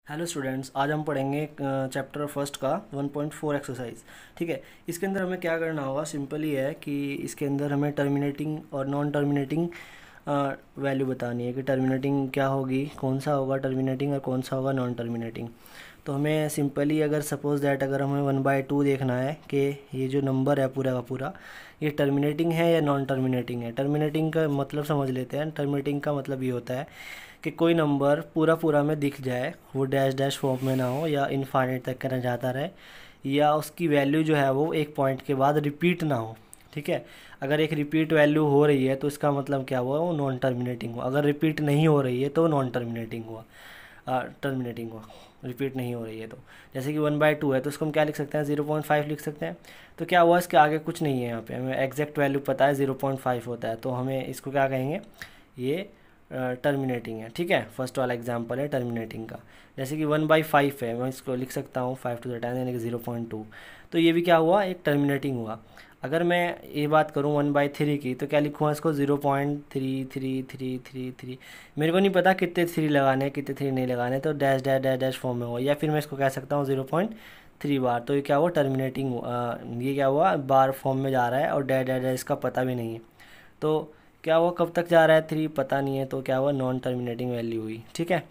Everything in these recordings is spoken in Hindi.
हेलो स्टूडेंट्स, आज हम पढ़ेंगे चैप्टर फर्स्ट का 1.4 एक्सरसाइज। ठीक है। इसके अंदर हमें क्या करना होगा, सिंपल ही है कि इसके अंदर हमें टर्मिनेटिंग और नॉन टर्मिनेटिंग वैल्यू बतानी है कि टर्मिनेटिंग क्या होगी, कौन सा होगा टर्मिनेटिंग और कौन सा होगा नॉन टर्मिनेटिंग। तो हमें सिंपली अगर सपोज़ दैट अगर हमें 1/2 देखना है कि ये जो नंबर है पूरा का पूरा ये टर्मिनेटिंग है या नॉन टर्मिनेटिंग है। टर्मिनेटिंग का मतलब समझ लेते हैं। टर्मिनेटिंग का मतलब ये होता है कि कोई नंबर पूरा पूरा में दिख जाए, वो डैश डैश फॉर्म में ना हो या इनफाइनाइट तक करना जाता रहे, या उसकी वैल्यू जो है वो एक पॉइंट के बाद रिपीट ना हो। ठीक है। अगर एक रिपीट वैल्यू हो रही है तो इसका मतलब क्या हुआ, वो नॉन टर्मिनेटिंग हुआ। अगर रिपीट नहीं हो रही है तो नॉन टर्मिनेटिंग हुआ, टर्मिनेटिंग हुआ। रिपीट नहीं हो रही है तो जैसे कि 1/2 है तो उसको हम क्या लिख सकते हैं, 0.5 लिख सकते हैं। तो क्या हुआ, इसके आगे कुछ नहीं है। यहाँ पे हमें एग्जैक्ट वैल्यू पता है 0.5 होता है, तो हमें इसको क्या कहेंगे, ये टर्मिनेटिंग है। ठीक है। फर्स्ट वाला एग्जांपल है टर्मिनेटिंग का। जैसे कि 1/5 है, मैं इसको लिख सकता हूँ 5 to the 10 यानी कि 0.2। तो ये भी क्या हुआ, एक टर्मिनेटिंग हुआ। अगर मैं ये बात करूँ 1/3 की तो क्या लिखूँगा इसको, 0.3333। मेरे को नहीं पता कितने 3 लगाने हैं कितने 3 नहीं लगाने, तो dash dash dash dash form में हुआ। या फिर मैं इसको कह सकता हूँ 0.3 बार। तो ये क्या हुआ, टर्मिनेटिंग। ये क्या हुआ, बार फॉर्म में जा रहा है और डैश डैश डैश इसका पता भी नहीं है। तो क्या हुआ, कब तक जा रहा है, 3 पता नहीं है, तो क्या हुआ, नॉन टर्मिनेटिंग वैल्यू हुई। ठीक है।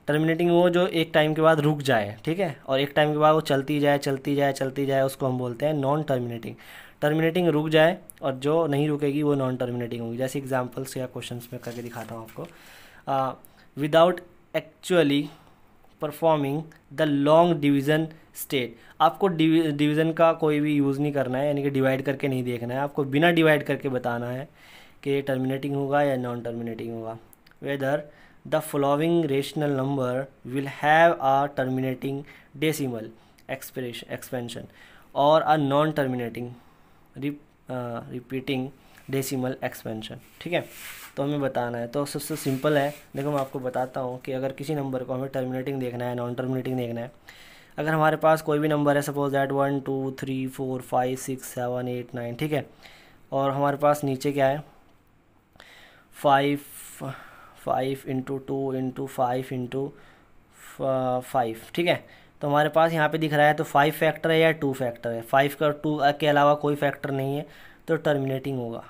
टर्मिनेटिंग वो जो एक टाइम के बाद रुक जाए, ठीक है, और एक टाइम के बाद वो चलती जाए चलती जाए चलती जाए, उसको हम बोलते हैं नॉन टर्मिनेटिंग। टर्मिनेटिंग रुक जाए और जो नहीं रुकेगी वो नॉन टर्मिनेटिंग होगी। जैसे एग्जांपल्स या क्वेश्चंस में करके दिखाता हूँ आपको। Without actually performing the long division state. आपको डिवीज़न का कोई भी यूज़ नहीं करना है, यानी कि डिवाइड करके नहीं देखना है, आपको बिना डिवाइड करके बताना है कि टर्मिनेटिंग होगा या नॉन टर्मिनेटिंग होगा। Whether the following rational number will have a terminating decimal expansion और a non terminating repeating decimal expansion. ठीक है। तो हमें बताना है, तो सबसे सिंपल है, देखो मैं आपको बताता हूँ कि अगर किसी नंबर को हमें टर्मिनेटिंग देखना है, नॉन टर्मिनेटिंग देखना है। अगर हमारे पास कोई भी नंबर है, सपोज दैट 1 2 3 4 5 6 7 8 9, ठीक है, और हमारे पास नीचे क्या है, 5 5 इंटू 2 इंटू 5 इंटू 5। ठीक है। तो हमारे पास यहाँ पे दिख रहा है, तो 5 फैक्टर है या 2 फैक्टर है, 5 का 2 के अलावा कोई फैक्टर नहीं है, तो टर्मिनेटिंग होगा।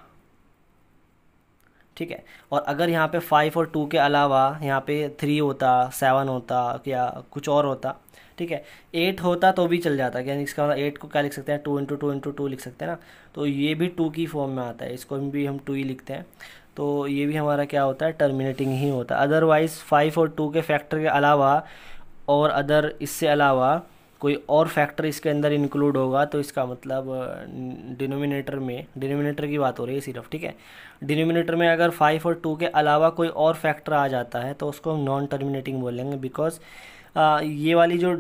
ठीक है। और अगर यहाँ पे 5 और 2 के अलावा यहाँ पे 3 होता, 7 होता या कुछ और होता, ठीक है, 8 होता तो भी चल जाता, यानी इसका मतलब 8 को क्या लिख सकते हैं, 2 इंटू 2 इंटू 2 लिख सकते हैं ना। तो ये भी 2 की फॉर्म में आता है, इसको भी हम 2 ही लिखते हैं। तो ये भी हमारा क्या होता है, टर्मिनेटिंग ही होता है। अदरवाइज़ 5 और 2 के फैक्टर के अलावा और अदर इससे अलावा कोई और फैक्टर इसके अंदर इंक्लूड होगा, तो इसका मतलब डिनोमिनेटर की बात हो रही है सिर्फ। ठीक है। डिनोमिनेटर में अगर 5 और 2 के अलावा कोई और फैक्टर आ जाता है तो उसको हम नॉन टर्मिनेटिंग बोलेंगे, बिकॉज ये वाली जो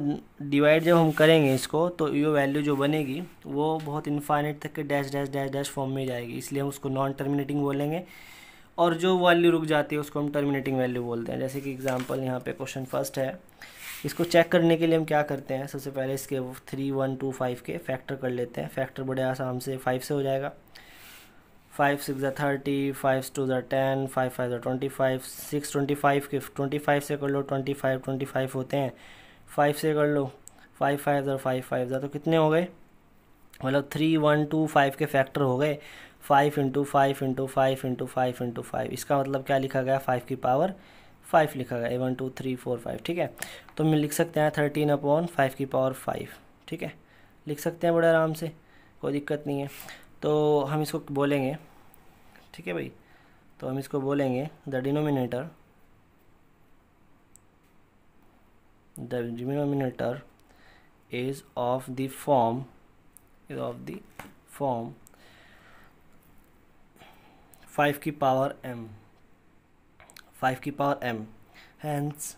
डिवाइड जब हम करेंगे इसको, तो ये वैल्यू जो बनेगी वो बहुत इनफाइनाइट तक के dash dash dash dash form में जाएगी, इसलिए हम उसको नॉन टर्मिनेटिंग बोलेंगे। और जो वैल्यू रुक जाती है उसको हम टर्मिनेटिंग वैल्यू बोलते हैं। जैसे कि एग्जांपल यहाँ पे क्वेश्चन फर्स्ट है, इसको चेक करने के लिए हम क्या करते हैं, सबसे पहले इसके 3 1 2 5 के फैक्टर कर लेते हैं। फैक्टर बड़े आसाम से 5 से हो जाएगा। 5 6 30, 5 2 10, 5 5 25, 6 25 के 25 से कर लो, 25 होते हैं, 5 से कर लो, 5 5 5 5 तो कितने हो गए, मतलब 3 1 2 5 के फैक्टर हो गए, 5 इंटू 5 इंटू 5 इंटू 5 इंटू 5। इसका मतलब क्या लिखा गया, 5 की पावर 5 लिखा गया, 1 2 3 4 5। ठीक है। तो हम लिख सकते हैं 13/5 की पावर 5। ठीक है, लिख सकते हैं बड़े आराम से, कोई दिक्कत नहीं है। तो हम इसको बोलेंगे, ठीक है भाई, तो हम इसको बोलेंगे the denominator is of the form 5 की पावर m, 5 की power m, hence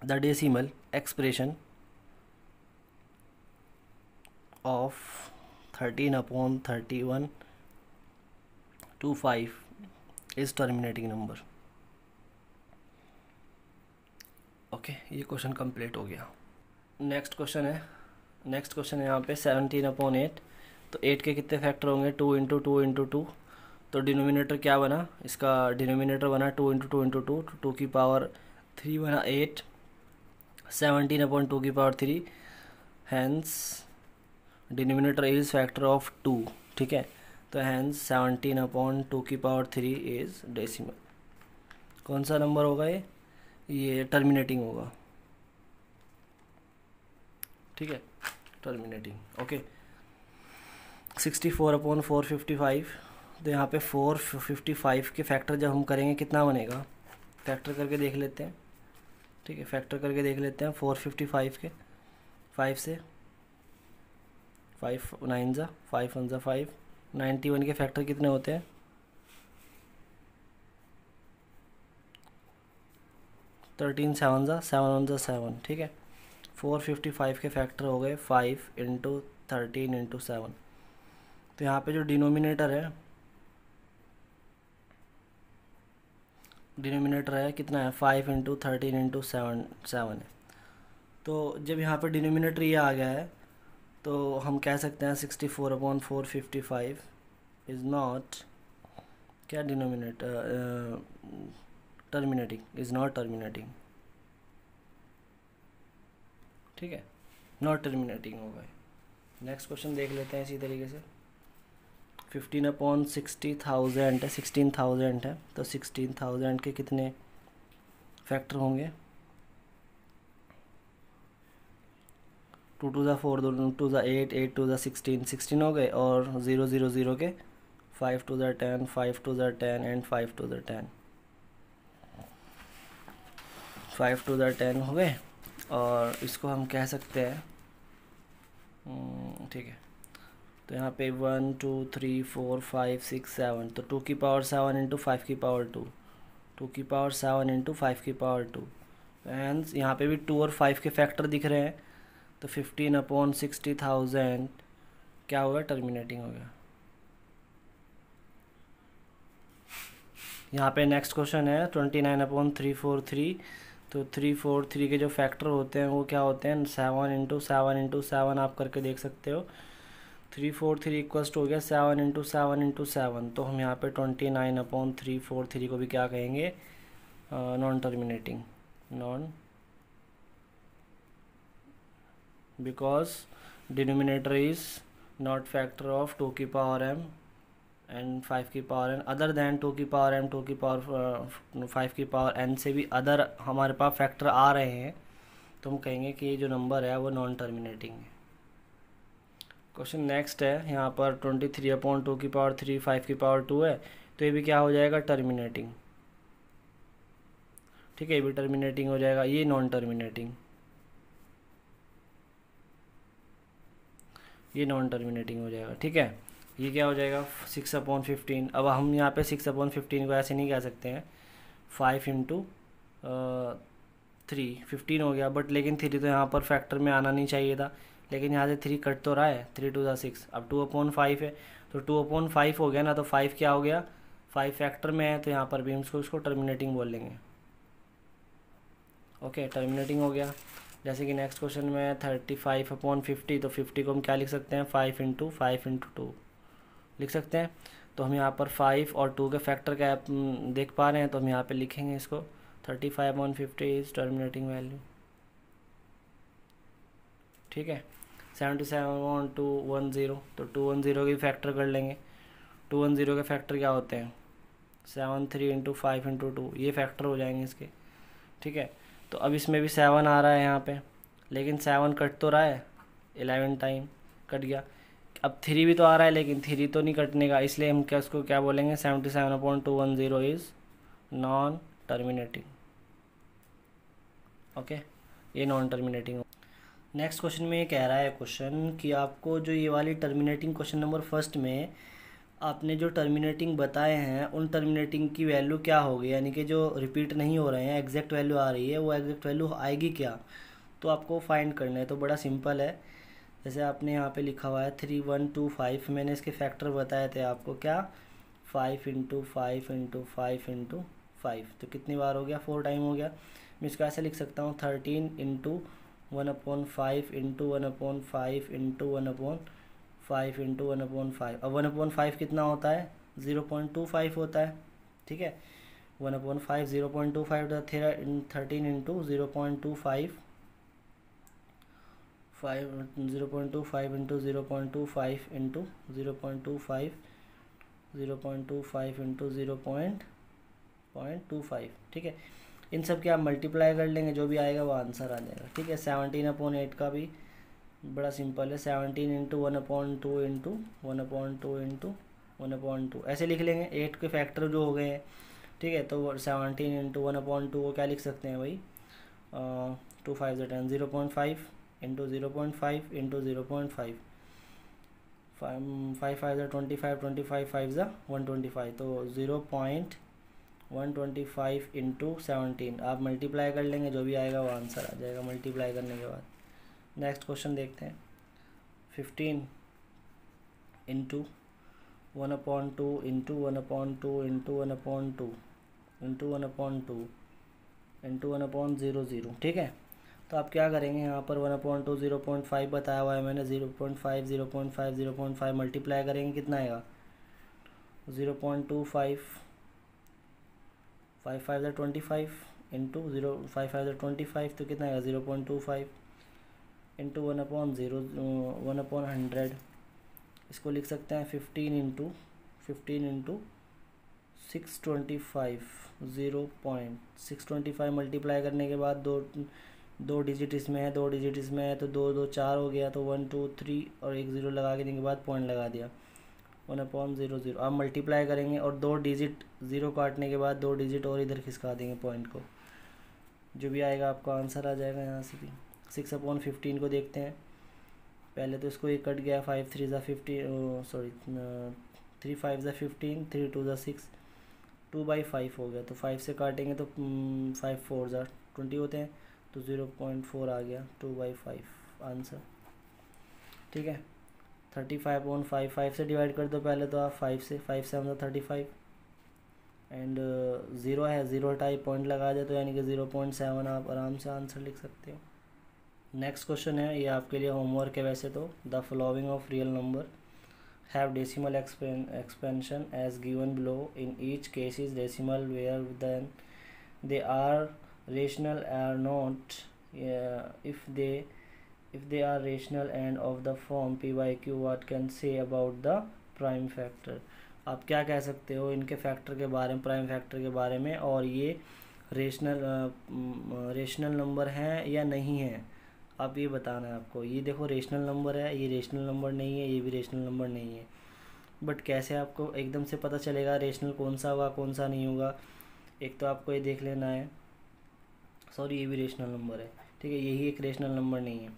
the decimal expression of 13/31 is terminating number। Okay, ये क्वेश्चन कंप्लीट हो गया। नेक्स्ट क्वेश्चन है यहाँ पे 17/8। तो 8 के कितने फैक्टर होंगे, 2 इंटू 2 इंटू 2, तो डिनोमिनेटर क्या बना, इसका डिनोमिनेटर बना 2 इंटू टू इंटू टू, 2 की पावर 3 बना 8, 17 अपॉन 2 की power 3, hence denominator is factor of 2, ठीक है। तो हैंस 17 अपॉन 2 की पावर 3 इज डेसिमल। कौन सा नंबर होगा ये टर्मिनेटिंग होगा, ठीक है, टर्मिनेटिंग। ओके, 64 अपॉन 455, तो यहाँ पे 455 के फैक्टर जब हम करेंगे कितना बनेगा, फैक्टर करके देख लेते हैं, ठीक है, फैक्टर करके देख लेते हैं 455 के 5 से, 5 9 ज़ा 5 1 ज़ा 5, 91 के फैक्टर कितने होते हैं, 13 7 ज़ा 7 1 ज़ा 7, ठीक है। 455 के फैक्टर हो गए 5 इंटू 13 इंटू 7। तो यहाँ पे जो डिनोमिनेटर है कितना है, 5 इंटू 13 इंटू 7 है। तो जब यहाँ पे डिनोमिनेटर ये आ गया है तो हम कह सकते हैं 64 अपॉन 455 इज़ नॉट क्या denominator terminating, is not terminating, ठीक है, नॉट टर्मिनेटिंग होगा। नेक्स्ट क्वेश्चन देख लेते हैं इसी तरीके से। 15 अपॉन 60,000 है, 16,000 है, तो 16,000 के कितने फैक्टर होंगे, 2 2 ज़ा 4, 2 2 ज़ा 8, 8 2 ज़ा 16, 16 हो गए, और 0 0 0 के 5 2 ज़ा 10, 5 2 ज़ा 10 एंड 5 2 ज़ा 10, 5 2 ज़ा 10 हो गए। और इसको हम कह सकते हैं, ठीक है, तो यहाँ पे 1 2 3 4 5 6 7, तो 2 की पावर 7 इंटू 5 की पावर 2, 2 की पावर 7 इंटू 5 की पावर 2, एंड यहाँ पे भी 2 और 5 के फैक्टर दिख रहे हैं। तो 15 अपॉन 60,000 क्या होगा, टर्मिनेटिंग हो गया। यहाँ पे नेक्स्ट क्वेश्चन है 29 अपॉन 343, तो 343 के जो फैक्टर होते हैं वो क्या होते हैं, 7 इंटू 7 इंटू 7 आप करके देख सकते हो। 343 इक्वल्स हो गया 7 इंटू 7 इंटू 7, तो हम यहाँ पे 29 अपॉन 343 को भी क्या कहेंगे, non terminating, non, because denominator is not factor of 2 की पावर m एंड 5 की पावर n, अदर दैन 2 की पावर m, 2 की पावर 5 की पावर n से भी अदर हमारे पास फैक्टर आ रहे हैं, तो हम कहेंगे कि ये जो नंबर है वो नॉन टर्मिनेटिंग है। क्वेश्चन नेक्स्ट है, यहाँ पर 23 अपॉन 2 की पावर 3, 5 की पावर 2 है, तो ये भी क्या हो जाएगा, टर्मिनेटिंग, ठीक है, ये भी टर्मिनेटिंग हो जाएगा, ये नॉन टर्मिनेटिंग, ये नॉन टर्मिनेटिंग हो जाएगा, ठीक है। ये क्या हो जाएगा 6 अपॉन 15। अब हम यहाँ पे 6 अपॉन 15 को ऐसे नहीं कह सकते हैं, 5 इंटू 3 15 हो गया, बट लेकिन 3 तो यहाँ पर फैक्टर में आना नहीं चाहिए था, लेकिन यहाँ से 3 कट तो रहा है, 3 2 ज़ा 6, अब 2 अपॉन 5 है, तो 2 अपॉन 5 हो गया ना, तो 5 क्या हो गया, 5 फैक्टर में है, तो यहाँ पर भी हम उसको टर्मिनेटिंग बोल लेंगे। ओके, टर्मिनेटिंग हो गया। जैसे कि नेक्स्ट क्वेश्चन में 35 अपॉन 50, तो 50 को हम क्या लिख सकते हैं, 5 इंटू 2 लिख सकते हैं। तो हम यहाँ पर 5 और 2 के फैक्टर क्या देख पा रहे हैं, तो हम यहाँ पे लिखेंगे इसको 35 अपॉन 50 इज टर्मिनेटिंग वैल्यू, ठीक है। 77 अपॉन 210, तो 210 की फैक्टर कर लेंगे, 210 के फैक्टर क्या होते हैं, 7 3 इंटू 5 इंटू 2, ये फैक्टर हो जाएंगे इसके, ठीक है। तो अब इसमें भी 7 आ रहा है यहाँ पे, लेकिन 7 कट तो रहा है, 11 टाइम कट गया। अब 3 भी तो आ रहा है, लेकिन 3 तो नहीं कटने का, इसलिए हम क्या उसको क्या बोलेंगे, 77 upon 210 is non terminating, okay, ये नॉन टर्मिनेटिंग। नेक्स्ट क्वेश्चन में ये कह रहा है क्वेश्चन कि आपको जो ये वाली टर्मिनेटिंग क्वेश्चन नंबर फर्स्ट में आपने जो टर्मिनेटिंग बताए हैं उन टर्मिनेटिंग की वैल्यू क्या होगी, यानी कि जो रिपीट नहीं हो रहे हैं, एग्जैक्ट वैल्यू आ रही है, वो एग्जैक्ट वैल्यू आएगी क्या, तो आपको फाइंड करना है। तो बड़ा सिंपल है, जैसे आपने यहाँ पे लिखा हुआ है 3 1 2 5, मैंने इसके फैक्टर बताए थे आपको, क्या 5 इंटू 5 इंटू 5 इंटू 5, तो कितनी बार हो गया, 4 टाइम हो गया। मैं इसको ऐसे लिख सकता हूँ 13 इंटू 1/5 इंटू 1/5 इंटू 1/5 इंटू 1/5। अब 1/5 कितना होता है, 0.25 होता है, ठीक है। 1/5 0.25 13 इंटू 0.25 0.25 इंटू 0.25 इंटू 0.25 0.25 इंटू 0.25, ठीक है। इन सब के आप मल्टीप्लाई कर लेंगे, जो भी आएगा वो आंसर आ जाएगा, ठीक है। 17/8 का भी बड़ा सिंपल है, 17 इंटू 1/2 इंटू 1/2 इंटू 1/2 ऐसे लिख लेंगे। 8 के फैक्टर जो हो गए हैं, ठीक है। तो 17 इंटू 1/2 को क्या लिख सकते हैं भाई, 2 5 10, 0.5 इंटू 0.5 इंटू 0.5, 5 5 25, 25 5 125, तो 0.125 इंटू 17 आप मल्टीप्लाई कर लेंगे, जो भी आएगा वो आंसर आ जाएगा मल्टीप्लाई करने के बाद। नेक्स्ट क्वेश्चन देखते हैं। 15 into 1/2 into 1/2 into 1/2 into 1/2 into 1/00, ठीक है। तो आप क्या करेंगे, यहाँ पर 1/2 0.5 बताया हुआ है मैंने, 0.5 0.5 0.5 मल्टीप्लाई करेंगे, कितना आएगा 0.25, 5 5 25 इंटू 0 5 5 25, तो कितना आएगा 0.25 इंटू 1/100। इसको लिख सकते हैं 15 इंटू 625, 0.625 मल्टीप्लाई करने के बाद दो डिजिट इसमें है, 2 डिजिट इसमें है, तो 2 2 4 हो गया, तो 1 2 3 और एक ज़ीरो लगा के के बाद पॉइंट लगा दिया, 1/00। आप मल्टीप्लाई करेंगे और 2 डिजिट ज़ीरो काटने के बाद 2 डिजिट और इधर खिसका देंगे पॉइंट को, जो भी आएगा आपका आंसर आ जाएगा यहाँ से भी। 6/15 को देखते हैं। पहले तो इसको ये कट गया, 5 3 15, सॉरी 3 5 15, 3 2 6, 2/5 हो गया, तो 5 से काटेंगे तो 5 4 20 होते हैं, तो 0.4 आ गया, 2/5 आंसर, ठीक है। 35/5, 5 से डिवाइड कर दो पहले तो आप, 5 से 35 एंड 0 है, 0 टाइप पॉइंट लगा दे, तो यानी कि 0.7 आप आराम से आंसर लिख सकते हो। नेक्स्ट क्वेश्चन है, ये आपके लिए होमवर्क है वैसे तो। The following of real number have decimal expansion as given below. In each case is decimal where then they are rational or not. If they are rational and of the form p by q, what can say about the prime factor? आप क्या कह सकते हो इनके फैक्टर के बारे में, प्राइम फैक्टर के बारे में, और ये रेशनल नंबर हैं या नहीं है, आप ये बताना है आपको। ये देखो रेशनल नंबर है, ये रेशनल नंबर नहीं है, ये भी रेशनल नंबर नहीं है, बट कैसे आपको एकदम से पता चलेगा रेशनल कौन सा होगा कौन सा नहीं होगा। एक तो आपको ये देख लेना है, सॉरी ये भी रेशनल नंबर है, ठीक है, यही एक रेशनल नंबर नहीं है।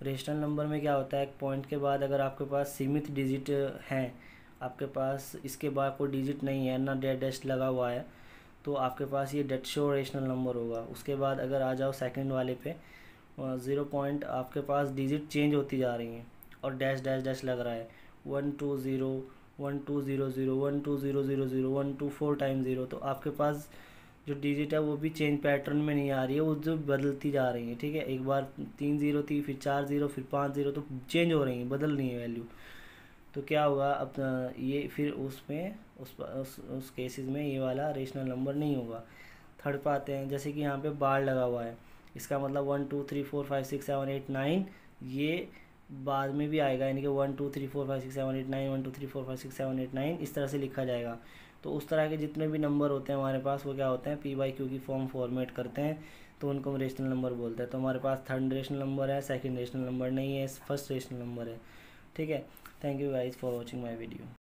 रेशनल नंबर में क्या होता है, एक पॉइंट के बाद अगर आपके पास सीमित डिजिट हैं, आपके पास इसके बाद कोई डिजिट नहीं है ना, डैश लगा हुआ है, तो आपके पास ये डेड शो रेशनल नंबर होगा। उसके बाद अगर आ जाओ सेकंड वाले पे, 0 पॉइंट आपके पास डिजिट चेंज होती जा रही हैं और डैश डैश डैश लग रहा है, 1 2 0 1 2 0 0 1 2 0 0 0 1 2 4 टाइम 0, तो आपके पास जो डिजिट है वो भी चेंज पैटर्न में नहीं आ रही है, वो जो बदलती जा रही है, ठीक है। एक बार 3 0 थी, फिर 4 0, फिर 5 0, तो चेंज हो रही हैं, बदल रही है वैल्यू। तो क्या होगा अब ये फिर उसमें उस केसेस में ये वाला रेशनल नंबर नहीं होगा। थर्ड पे आते हैं, जैसे कि यहाँ पे बार लगा हुआ है, इसका मतलब 1 2 3 4 5 6 7 8 9, ये बाद में भी आएगा, यानी कि 1 2 3 4 5 6 7 8 9 1 2 3 4 5 6 7 8 9 इस तरह से लिखा जाएगा। तो उस तरह के जितने भी नंबर होते हैं हमारे पास, वो क्या होते हैं, p/q की फॉर्म फॉर्मेट करते हैं, तो उनको हम रेशनल नंबर बोलते हैं। तो हमारे पास थर्ड रेशनल नंबर है, सेकंड रेशनल नंबर नहीं है, फर्स्ट रेशनल नंबर है, ठीक है। Thank you guys for watching my video.